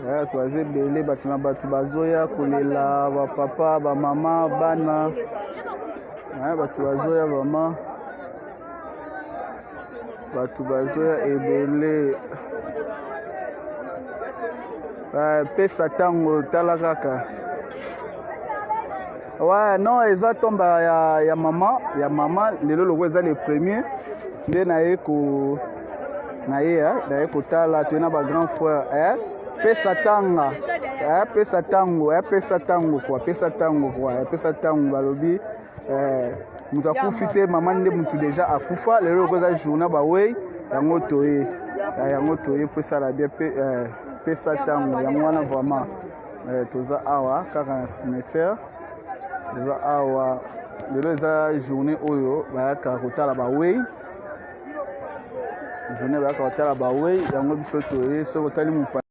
bato baza ebele bato na bato bazoya kolela bapapa bamama bana bato bazoya mama bato bazoya ebele pesa ntango tala kaka non eza tomba ya mama lelo loko eza le premier nde naye kotala toye na bagrand frère pesa tanga pesa ntango balobi moto akufi te mama nde motu deja akufa lelo loko eza journée bawei yango toye pesala bien pesa ntango yango wana vraiment toza awa kaka na cimetière toza awa lelo eza journée oyo bayaka kotala bawei yango biso toye soki otali